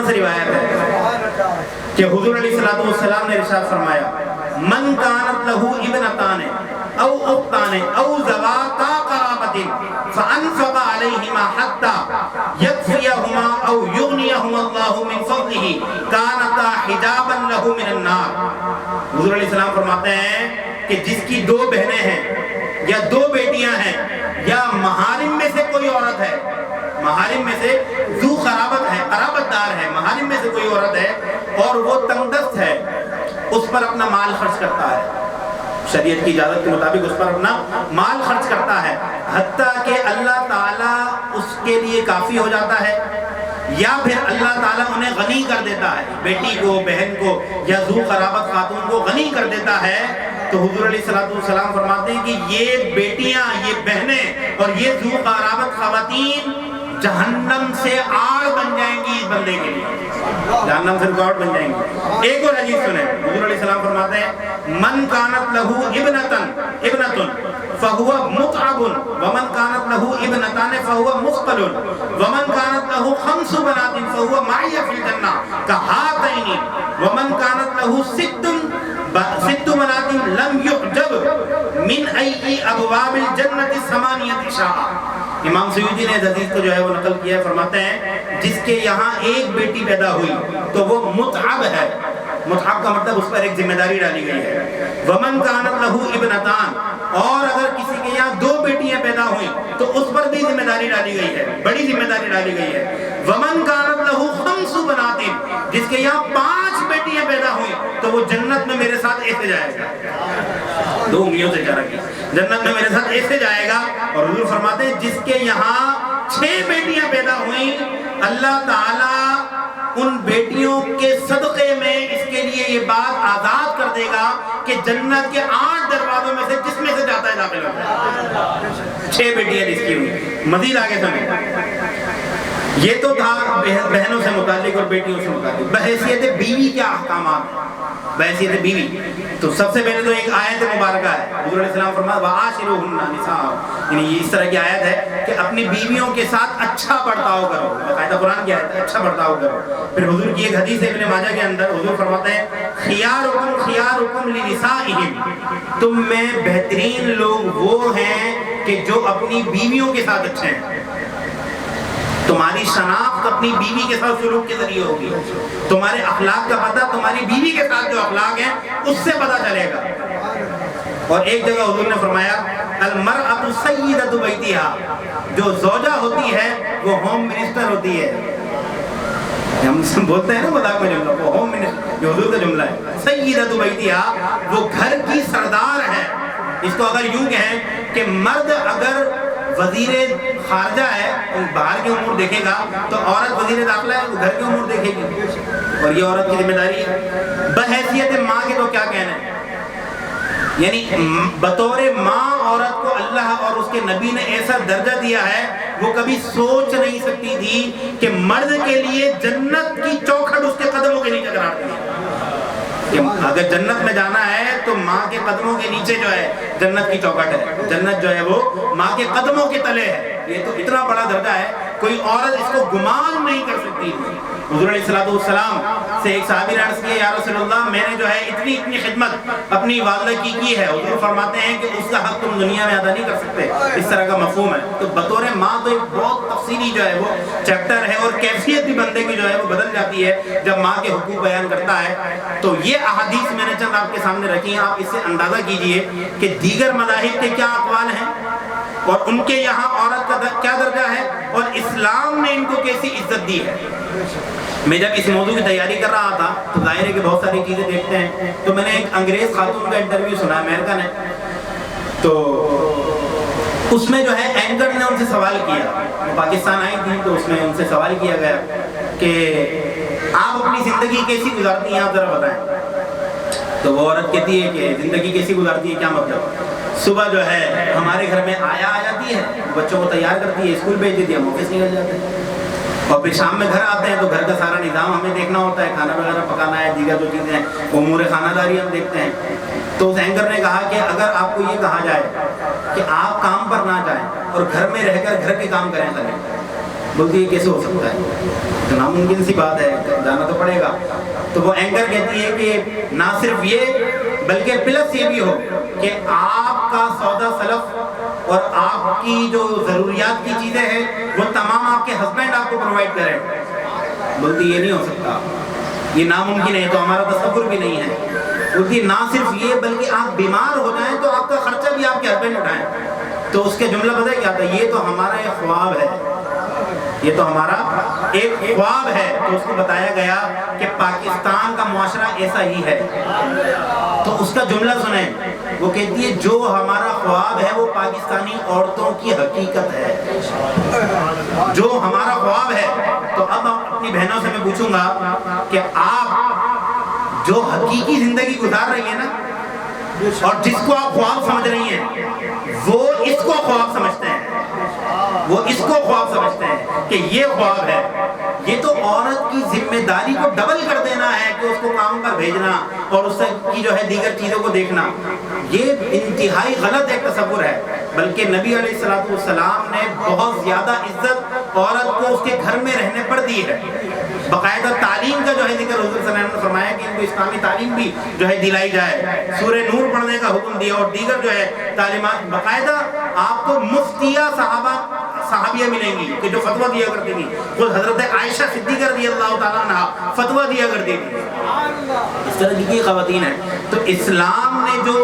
سے روایت ہے کہ حضور علیہ السلام نے ارشاد فرمایا من کانت لہو ابنتان او اختان او ذواتا قرابت فانفق علیہما حتی یکفیہما او یغنیہما اللہ من فضلہ کانتا حجابا لہو من النار۔ حضور علیہ السلام فرماتے ہیں کہ جس کی دو بہنیں ہیں یا دو بیٹیاں ہیں یا محارم میں سے کوئی عورت ہے، محارم میں سے ذو قرابت ہے، قرابت دار ہے، محارم میں سے کوئی عورت ہے اور وہ تنگ دست ہے، اس پر اپنا مال خرچ کرتا ہے، شریعت کی اجازت کے مطابق اس پر اپنا مال خرچ کرتا ہے، حتیٰ کہ اللہ تعالیٰ اس کے لیے کافی ہو جاتا ہے یا پھر اللہ تعالیٰ انہیں غنی کر دیتا ہے، بیٹی کو، بہن کو یا ذو قرابت خاتون کو غنی کر دیتا ہے، تو حضور علیہ السلام فرماتے ہیں کہ یہ بیٹیاں، یہ بہنیں اور یہ ذو قرابت خواتین جہنم سے آڑ بن جائیں گی اس بندے کے لیے، جہنم سے رکاوٹ بن جائیں گی۔ ایک اور حدیث سنیں، حضور علیہ السلام فرماتے ہیں من کانت لہو ابنتن فہو متعب ومن کانت لہو ابنتان فہو مثقل ومن کانت لہو خمس بنات فہو معی فی الجنہ کہاتین ومن کانت لہو ست بنات لم یحجب من ای ابواب الجنت ثمانیۃ شاء۔ امام سیوطی نے حدیث کو جو ہے وہ نقل کیا ہے، فرماتے ہیں جس کے یہاں ایک بیٹی پیدا ہوئی تو وہ متعب ہے، متعب کا مطلب اس پر ایک ذمہ داری ڈالی گئی ہے، ومن کانت لہو ابنتان، اور اگر کسی کے یہاں دو بیٹیاں پیدا ہوئیں تو اس پر بھی ذمہ داری ڈالی گئی ہے، بڑی ذمہ داری ڈالی گئی ہے، ومن کانت لہو خمس بنات، جس کے یہاں 5 بیٹیاں پیدا ہوئیں تو وہ جنت میں میرے ساتھ ایسے جائے گا، 2 انگلیوں سے اشارہ کیا، جنت میں میرے ساتھ ایسے جائے گا۔ اور حضور فرماتے ہیں جس کے یہاں 6 بیٹیاں پیدا ہوئیں اللہ تعالیٰ ان بیٹیوں کے صدقے میں اس کے لیے یہ بات آزاد کر دے گا کہ جنت کے 8 دروازوں میں سے جس میں سے جاتا ہے داخل ہوتا ہے، 6 بیٹیاں جس کی ہوئی۔ مزید آگے سنیں، یہ تو تھا بہنوں سے متعلق اور بیٹیوں سے متعلق، بحیثیت بیوی کیا احکامات ہیں، بحیثیت بیوی تو سب سے پہلے تو ایک آیت مبارکہ ہے، حضور علیہ السلام فرمایا وَعَاشِرُوهُنَّ نِسَاءً، یعنی یہ اس طرح کی آیت ہے کہ اپنی بیویوں کے ساتھ اچھا برتاؤ کرو، باقاعدہ قرآن کی آیت ہے، اچھا برتاؤ کرو۔ پھر حضور کی ایک حدیث ہے ابن ماجہ کے اندر، حضور فرماتے ہیں خِيَارُكُمْ خِيَارُكُمْ لِنِسَائِهِمْ، تم میں بہترین لوگ وہ ہیں کہ جو اپنی بیویوں کے ساتھ اچھے ہیں، تمہاری شناخت اپنی بیوی کے ساتھ سلوک کے ذریعے ہوگی، تمہارے اخلاق کا پتہ تمہاری بیوی کے ساتھ جو اخلاق ہیں اس سے پتہ چلے گا۔ اور ایک جگہ حضور نے فرمایا المرأۃ سیدۃ بیتہا، جو زوجہ ہوتی ہے وہ ہوم منسٹر ہوتی ہے، ہم بولتے ہیں نا مذاق میں جملہ، وہ ہوم منسٹر جو حضور کا جملہ ہے، سیدۃ بیتہا، وہ گھر کی سردار ہے۔ اس کو اگر یوں کہیں کہ مرد اگر وزیر خارجہ ہے باہر کے امور دیکھے گا تو عورت وزیر داخلہ ہے وہ گھر کے امور دیکھے گی، اور یہ عورت کی ذمہ داری ہے۔ بحیثیت ماں کے تو کیا کہنا ہے، یعنی بطور ماں عورت کو اللہ اور اس کے نبی نے ایسا درجہ دیا ہے وہ کبھی سوچ نہیں سکتی تھی کہ مرد کے لیے جنت کی چوکھٹ اس کے قدموں کے نیچے قرار دی ہے۔ اگر جنت میں جانا ہے تو ماں کے قدموں کے نیچے جو ہے جنت کی چوکھٹ ہے، جنت جو ہے وہ ماں کے قدموں کے تلے ہے، یہ تو اتنا بڑا درجہ ہے کوئی عورت اس کو گمان نہیں کر سکتی۔ حضور علیہ السلام سے ایک صحابی نے عرض کیا یا رسول اللہ میں نے جو ہے اتنی خدمت اپنی والدہ کی ہے، حضور فرماتے ہیں کہ اس کا حق تم دنیا میں ادا نہیں کر سکتے، اس طرح کا مفہوم ہے۔ تو بطور ماں تو ایک بہت تفصیلی جو ہے وہ چیپٹر ہے، اور کیفیت بھی بندے کی جو ہے وہ بدل جاتی ہے جب ماں کے حقوق بیان کرتا ہے۔ تو یہ احادیث میں نے چند آپ کے سامنے رکھی ہیں، آپ اس سے اندازہ کیجئے کہ دیگر مذاہب کے کیا اقوال ہیں اور ان کے یہاں عورت کا کیا درجہ ہے اور اسلام نے ان کو کیسی عزت دی ہے۔ میں جب اس موضوع کی تیاری کر رہا تھا تو ظاہر ہے کہ بہت ساری چیزیں دیکھتے ہیں، تو میں نے ایک انگریز خاتون کا انٹرویو سنا، امریکن ہے، تو اس میں جو ہے اینکر نے ان سے سوال کیا، وہ پاکستان آئی تھی تو اس میں ان سے سوال کیا گیا کہ آپ اپنی زندگی کیسی گزارتی ہیں، آپ ذرا بتائیں۔ تو وہ عورت کہتی ہے کہ زندگی کیسی گزارتی ہے، کیا مطلب، صبح جو ہے ہمارے گھر میں آیا آ جاتی ہے، بچوں کو تیار کرتی ہے، اسکول بھیج دیتی ہے، ہم آفس نکل جاتے ہیں، اور پھر شام میں گھر آتے ہیں تو گھر کا سارا نظام ہمیں دیکھنا ہوتا ہے، کھانا وغیرہ پکانا ہے، دیگر جو چیزیں ہیں امور خانہ داری ہم دیکھتے ہیں۔ تو اس اینکر نے کہا کہ اگر آپ کو یہ کہا جائے کہ آپ کام پر نہ جائیں اور گھر میں رہ کر گھر کے کام کریں، بولتی ہے کیسے ہو سکتا ہے، تو ناممکن سی بات ہے، جانا تو پڑے گا۔ تو وہ اینکر کہتی ہے کہ نہ صرف یہ بلکہ پلس یہ بھی ہو کہ آپ کا سودا سلف اور آپ کی جو ضروریات کی چیزیں ہیں وہ تمام آپ کے ہسبینڈ آپ کو پرووائڈ کریں۔ بولتی یہ نہیں ہو سکتا، یہ ناممکن ہے، تو ہمارا تصور بھی نہیں ہے۔ بولتی نہ صرف یہ بلکہ آپ بیمار ہو جائیں تو آپ کا خرچہ بھی آپ کے ہسبینڈ اٹھائیں۔ تو اس کے جملہ پتہ ہے کیا تھا، یہ تو ہمارا ایک خواب ہے، یہ تو ہمارا ایک خواب ہے۔ تو اس کو بتایا گیا کہ پاکستان کا معاشرہ ایسا ہی ہے۔ تو اس کا جملہ سنیں، وہ کہتی ہے جو ہمارا خواب ہے وہ پاکستانی عورتوں کی حقیقت ہے، جو ہمارا خواب ہے۔ تو اب اپنی بہنوں سے میں پوچھوں گا کہ آپ جو حقیقی زندگی گزار رہی ہیں نا، اور جس کو آپ خواب سمجھ رہی ہیں، وہ اس کو خواب سمجھتے ہیں، وہ اس کو خواب سمجھتے ہیں کہ یہ خواب ہے۔ یہ تو عورت کی ذمہ داری کو ڈبل کر دینا ہے کہ اس کو کام پر بھیجنا اور اس کی جو ہے دیگر چیزوں کو دیکھنا۔ یہ انتہائی غلط ایک تصور ہے، بلکہ نبی علیہ الصلوۃ والسلام نے بہت زیادہ عزت عورت کو اس کے گھر میں رہنے پر دی ہے۔ باقاعدہ تعلیم کا جو ہے ذکر حضور صلی اللہ علیہ وسلم نے فرمایا کہ ان کو اسلامی تعلیم بھی جو ہے دلائی جائے، سورہ نور پڑھنے کا حکم دیا، اور دیگر جو ہے تعلیمات۔ باقاعدہ آپ کو مفتیہ صحابیہ ملیں گی کہ جو فتویٰ دیا کرتی تھی، خود حضرت عائشہ صدیقہ رضی اللہ تعالیٰ عنہ فتویٰ دیا کرتی تھی۔ اس طرح کی خواتین ہیں۔ تو اسلام نے جو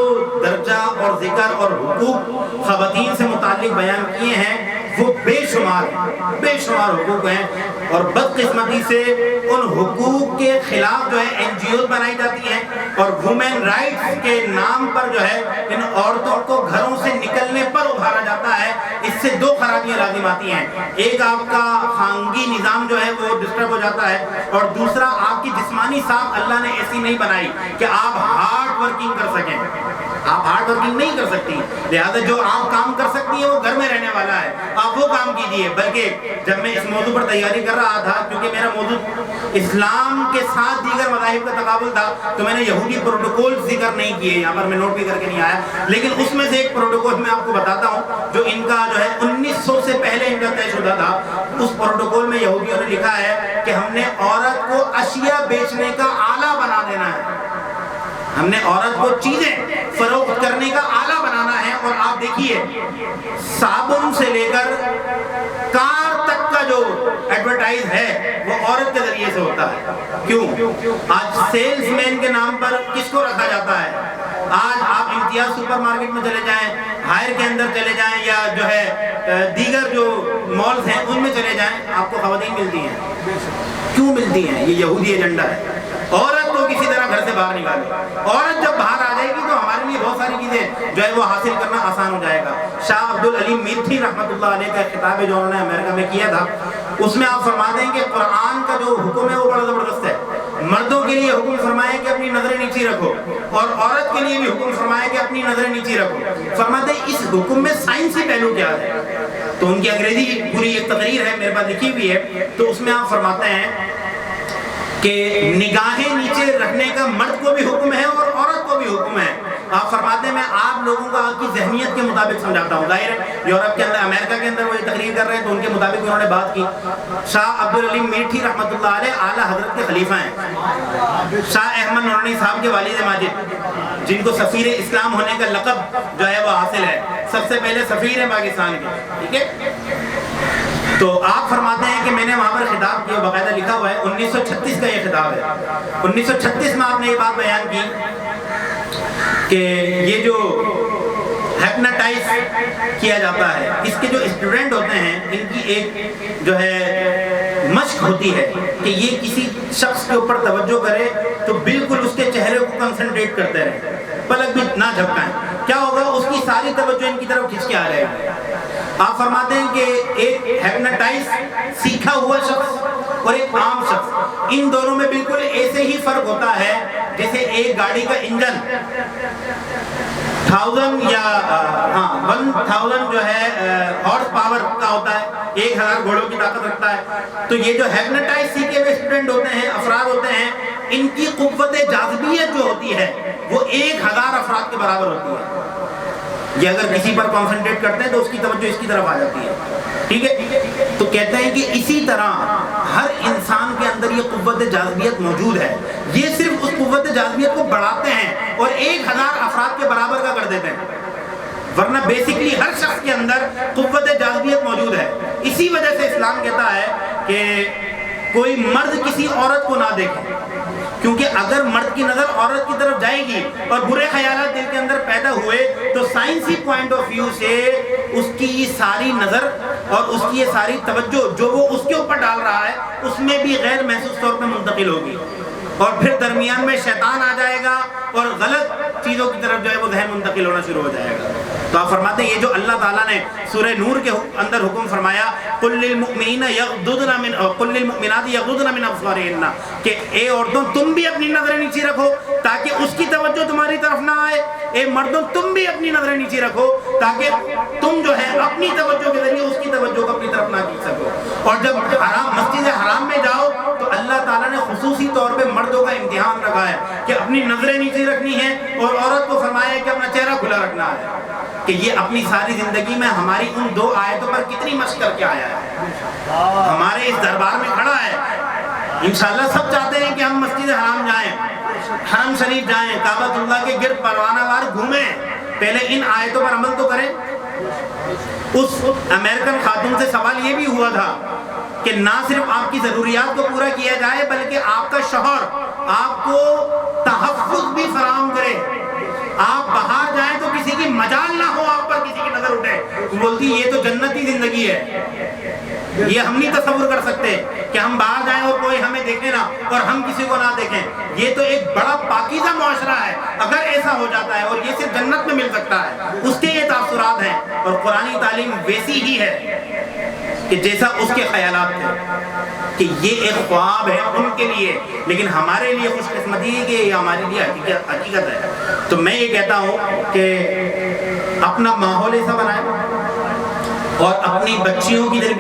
درجہ اور ذکر اور حقوق خواتین سے متعلق بیان کیے ہیں وہ بے شمار حقوق ہیں، اور بدقسمتی سے ان حقوق کے خلاف جو ہے این جی اوز بنائی جاتی ہیں، اور وومن رائٹس کے نام پر جو ہے ان عورتوں کو گھروں سے نکلنے پر ابھارا جاتا ہے۔ اس سے دو خرابیاں لازم آتی ہیں، ایک آپ کا خانگی نظام جو ہے وہ ڈسٹرب ہو جاتا ہے، اور دوسرا آپ کی جسمانی ساخت اللہ نے ایسی نہیں بنائی کہ آپ ہارڈ ورکنگ کر سکیں۔ آپ ہارڈ ورکنگ نہیں کر سکتی، لہذا جو آپ کام کر سکتی ہیں وہ گھر میں رہنے والا ہے، آپ وہ کام کیجئے۔ بلکہ جب میں اس موضوع پر تیاری کر رہا تھا، کیونکہ میرا موضوع اسلام کے ساتھ دیگر مذاہب کا تقابل تھا، تو میں نے یہودی پروٹوکول ذکر نہیں کیے، یہاں پر میں نوٹ بھی کر کے نہیں آیا، لیکن اس میں سے ایک پروٹوکول میں آپ کو بتاتا ہوں جو ان کا جو ہے 1900 سے پہلے ان کا طے شدہ تھا۔ اس پروٹوکول میں یہودیوں نے لکھا ہے کہ ہم نے عورت کو اشیاء بیچنے کا آلہ بنا دینا ہے، ہم نے عورت کو چیزیں فروخت کرنے کا آلہ بنانا ہے۔ اور آپ دیکھیے صابن سے لے کر کار تک کا جو ایڈورٹائز ہے وہ عورت کے ذریعے سے ہوتا ہے۔ کیوں؟ آج سیلز مین کے نام پر کس کو رکھا جاتا ہے؟ آج آپ امتیاز سپر مارکٹ میں چلے جائیں، ہائر کے اندر چلے جائیں، یا جو ہے دیگر جو مالز ہیں ان میں چلے جائیں، آپ کو خواتین ملتی ہیں۔ کیوں ملتی ہیں؟ یہ یہودی ایجنڈا ہے۔ عورت کو کسی طرح گھر سے باہر نکالے، عورت جب باہر آ جائے گی تو ہمارے لیے بہت ساری چیزیں جو ہے وہ حاصل کرنا آسان ہو جائے گا۔ شاہ عبدالعلیم میرٹھی رحمۃ اللہ علیہ کا خطاب ہے جو انہوں نے امریکہ میں کیا تھا، اس میں آپ فرماتے ہیں کہ قرآن کا جو حکم ہے وہ بڑا زبردست ہے۔ مردوں کے لیے حکم فرمایا کہ اپنی نظریں نیچی رکھو، اور عورت کے لیے بھی حکم فرمایا کہ اپنی نظریں نیچی رکھو۔ فرماتے ہیں اس حکم میں سائنسی پہلو کیا ہے؟ تو ان کی انگریزی پوری ایک تقریر ہے میرے پاس لکھی ہوئی ہے، تو اس میں آپ فرماتے ہیں کہ نگاہیں نیچے رکھنے کا مرد کو بھی حکم ہے اور عورت کو بھی حکم ہے۔ آپ فرماتے ہیں میں آپ لوگوں کو آپ کی ذہنیت کے مطابق سمجھاتا ہوں۔ ظاہر ہے یورپ کے اندر، امریکہ کے اندر وہ یہ تقریر کر رہے ہیں تو ان کے مطابق انہوں نے بات کی۔ شاہ عبدالعلیم میرٹھی رحمۃ اللہ علیہ اعلیٰ حضرت کے خلیفہ ہیں، شاہ احمد نورانی صاحب کے والد ماجد، جن کو سفیر اسلام ہونے کا لقب جو ہے وہ حاصل ہے، سب سے پہلے سفیر ہیں پاکستان کے، ٹھیک ہے۔ تو آپ فرماتے ہیں کہ میں نے وہاں پر خطاب کیا، باقاعدہ لکھا ہوا ہے، 1936 کا یہ خطاب ہے۔ 1936 میں آپ نے یہ بات بیان کی کہ یہ جو ہیپناٹائز کیا جاتا ہے، اس کے جو اسٹوڈنٹ ہوتے ہیں ان کی ایک جو ہے مشق ہوتی ہے کہ یہ کسی شخص کے اوپر توجہ کرے تو بالکل اس کے چہرے کو کنسنٹریٹ کرتے رہے، پلک بھی نہ جھپکائیں۔ کیا ہوگا؟ اس کی ساری توجہ ان کی طرف کھینچ کے آ رہے گی۔ آپ فرماتے ہیں کہ ایک ہیپناٹائز سیکھا ہوا شخص اور ایک عام شخص، ان دونوں میں بالکل ایسے ہی فرق ہوتا ہے جیسے ایک گاڑی کا انجن 1000 یا 1000 جو ہے ہارس پاور کا ہوتا ہے، 1000 گھوڑوں کی طاقت رکھتا ہے۔ تو یہ جو ہیپناٹائز سیکھے ہوئے اسٹوڈنٹ ہوتے ہیں، افراد ہوتے ہیں، ان کی قوت جاذبیت جو ہوتی ہے وہ 1000 افراد کے برابر ہوتی ہے۔ یہ اگر کسی پر کانسنٹریٹ کرتے ہیں تو اس کی توجہ اس کی طرف آ جاتی ہے، ٹھیک ہے۔ تو کہتے ہیں کہ اسی طرح ہر انسان کے اندر یہ قوت جاذبیت موجود ہے، یہ صرف اس قوت جاذبیت کو بڑھاتے ہیں اور 1000 افراد کے برابر کا کر دیتے ہیں، ورنہ بیسکلی ہر شخص کے اندر قوت جاذبیت موجود ہے۔ اسی وجہ سے اسلام کہتا ہے کہ کوئی مرد کسی عورت کو نہ دیکھے، کیونکہ اگر مرد کی نظر عورت کی طرف جائے گی اور برے خیالات دل کے اندر پیدا ہوئے تو سائنسی پوائنٹ آف ویو سے اس کی یہ ساری نظر اور اس کی یہ ساری توجہ جو وہ اس کے اوپر ڈال رہا ہے اس میں بھی غیر محسوس طور پہ منتقل ہوگی، اور پھر درمیان میں شیطان آ جائے گا اور غلط چیزوں کی طرف جو ہے وہ ذہن منتقل ہونا شروع ہو جائے گا۔ تو آپ فرماتے ہیں یہ جو اللہ تعالیٰ نے سورہ نور کے اندر حکم فرمایا قُلْ لِلْمُؤْمِنِينَ يَغْضُضْنَ مِنْ قُلْ لِلْمُؤْمِنَاتِ يَغْضُضْنَ مِنْ أَبْصَارِهِنَّ کہ اے عورتوں تم بھی اپنی نظریں نیچے رکھو تاکہ اس کی توجہ تمہاری طرف نہ آئے، اے مردوں تم بھی اپنی نظریں نیچے رکھو تاکہ تم جو ہے اپنی توجہ کے ذریعے اس کی توجہ کو اپنی طرف نہ کھینچ سکو۔ اور جب مسجد حرام میں جاؤ تو اللہ تعالیٰ نے خصوصی طور پہ مردوں کا امتحان رکھا ہے کہ اپنی نظریں نیچے رکھنی ہیں، اور عورت کو فرمایا ہے کہ اپنا چہرہ کھلا رکھنا ہے، کہ یہ اپنی ساری زندگی میں ہماری ان 2 آیتوں پر کتنی مشق کر کے آیا ہے، ہمارے اس دربار میں کھڑا ہے۔ انشاءاللہ سب چاہتے ہیں کہ ہم مسجد حرام جائیں، حرم شریف جائیں، کعبۃ اللہ کے گرد پروانہ وار گھومیں، پہلے ان آیتوں پر عمل تو کریں۔ اس امریکن خاتون سے سوال یہ بھی ہوا تھا کہ نہ صرف آپ کی ضروریات کو پورا کیا جائے بلکہ آپ کا شوہر آپ کو تحفظ بھی فراہم کرے، آپ باہر جائیں تو کسی کی مجال نہ ہو آپ پر کسی کی نظر اٹھے۔ بولتی یہ تو جنتی زندگی ہے، یہ ہم نہیں تصور کر سکتے کہ ہم باہر جائیں اور کوئی ہمیں دیکھے نہ اور ہم کسی کو نہ دیکھیں، یہ تو ایک بڑا پاکیزہ معاشرہ ہے۔ اگر ایسا ہو جاتا ہے اور یہ صرف جنت میں مل سکتا ہے، اس کے یہ تاثرات ہیں، اور قرآنی تعلیم ویسی ہی ہے کہ جیسا اس کے خیالات تھے کہ یہ ایک خواب ہے ان کے لیے، لیکن ہمارے لیے خوش قسمتی ہے کہ یہ ہمارے لیے حقیقت ہے۔ تو میں یہ کہتا ہوں کہ اپنا ماحول ایسا بنائیں اور اپنی بچیوں کی تربیت